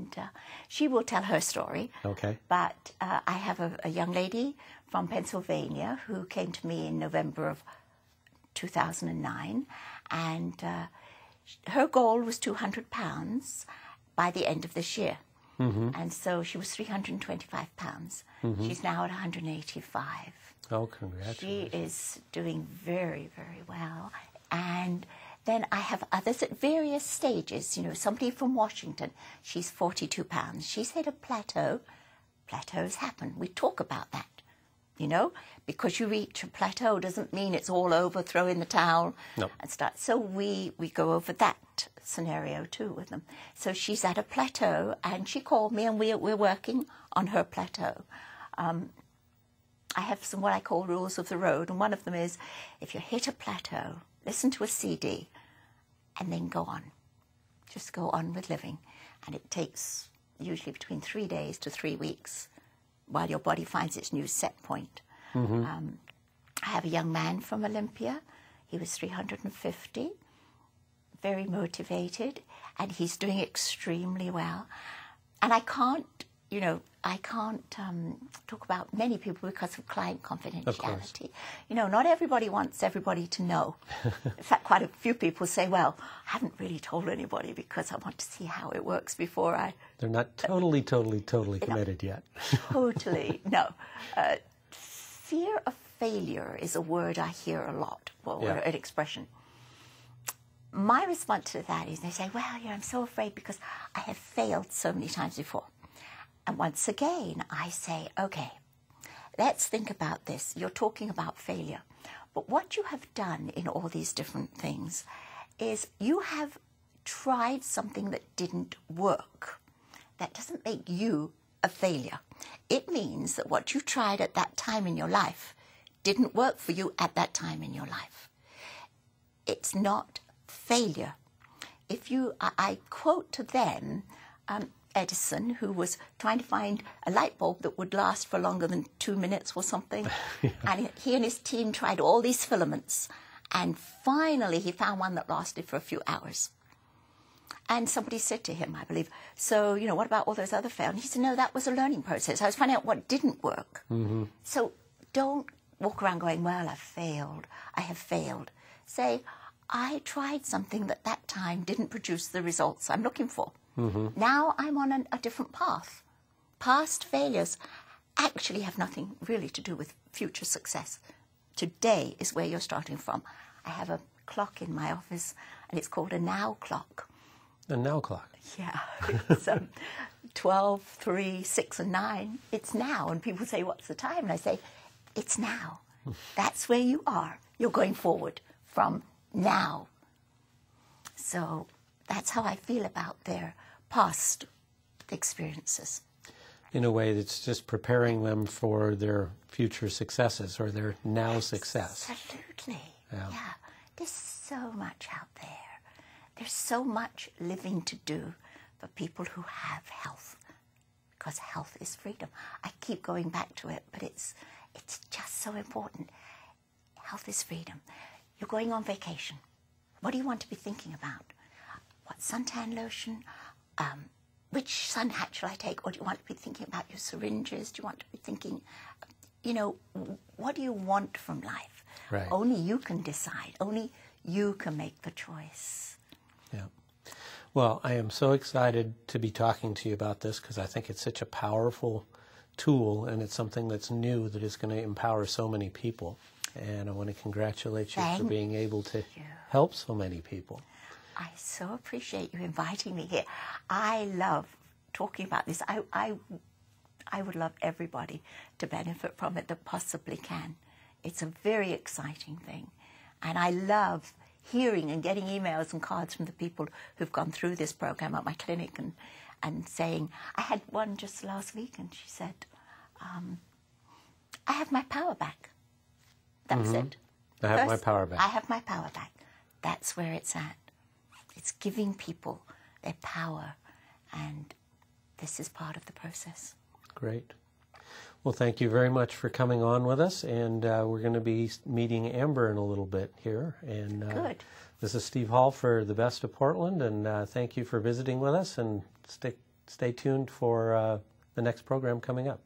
and she will tell her story. Okay. But I have a young lady from Pennsylvania who came to me in November of 2009, and her goal was 200 pounds by the end of this year. And so she was 325 pounds. She's now at 185. Oh, congratulations. She is doing very, very well. And then I have others at various stages. You know, somebody from Washington, she's 42 pounds. She's hit a plateau. Plateaus happen. We talk about that, you know, because you reach a plateau doesn't mean it's all over, throw in the towel and start. So we go over that scenario too with them. So she's at a plateau, and she called me, and we're working on her plateau. I have some what I call rules of the road, and one of them is if you hit a plateau, listen to a CD and then go on. Just go on with living. And it takes usually between 3 days to 3 weeks while your body finds its new set point. I have a young man from Olympia. He was 350, very motivated, and he's doing extremely well. And I can't, you know, talk about many people because of client confidentiality. You know, not everybody wants everybody to know. In fact, quite a few people say, well, I haven't really told anybody because I want to see how it works before I... They're not totally committed yet. Totally, no. Fear of failure is a word I hear a lot, or an expression. My response to that is they say, well, you know, I'm so afraid because I have failed so many times before. And once again, I say, okay, let's think about this. You're talking about failure. But what you have done in all these different things is you have tried something that didn't work. That doesn't make you a failure. It means that what you tried at that time in your life didn't work for you at that time in your life. It's not failure. If you, I quote to them, Edison, who was trying to find a light bulb that would last for longer than 2 minutes or something. And he and his team tried all these filaments. And finally, he found one that lasted for a few hours. And somebody said to him, I believe, so, you know, what about all those other failures? And he said, no, that was a learning process. I was finding out what didn't work. So don't walk around going, well, I have failed. Say, I tried something that that time didn't produce the results I'm looking for. Now I'm on a different path. Past failures actually have nothing really to do with future success. Today is where you're starting from. I have a clock in my office, and it's called a now clock. A now clock? Yeah. It's 12, 3, 6, and 9. It's now. And people say, what's the time? And I say, it's now. That's where you are. You're going forward from now. So that's how I feel about their past experiences. In a way that's just preparing them for their future successes or their now success. Absolutely. Yeah. There's so much out there. There's so much living to do for people who have health, because health is freedom. I keep going back to it, but it's just so important. Health is freedom. You're going on vacation. What do you want to be thinking about? What suntan lotion? Which sun hat shall I take? Or do you want to be thinking about your syringes? Do you want to be thinking, you know, what do you want from life? Right. Only you can decide. Only you can make the choice. Yeah. Well, I am so excited to be talking to you about this because I think it's such a powerful tool, and it's something that's new that is going to empower so many people. And I want to congratulate you for being able to help so many people. I so appreciate you inviting me here. I love talking about this. I would love everybody to benefit from it that possibly can. It's a very exciting thing. And I love hearing and getting emails and cards from the people who've gone through this program at my clinic and saying, I had one just last week and she said, I have my power back. That's it. I have my power back. I have my power back. That's where it's at. It's giving people their power, and this is part of the process. Great. Well, thank you very much for coming on with us, and we're going to be meeting Amber in a little bit here. And Good. This is Steve Hall for The Best of Portland, and thank you for visiting with us, and stick stay tuned for the next program coming up.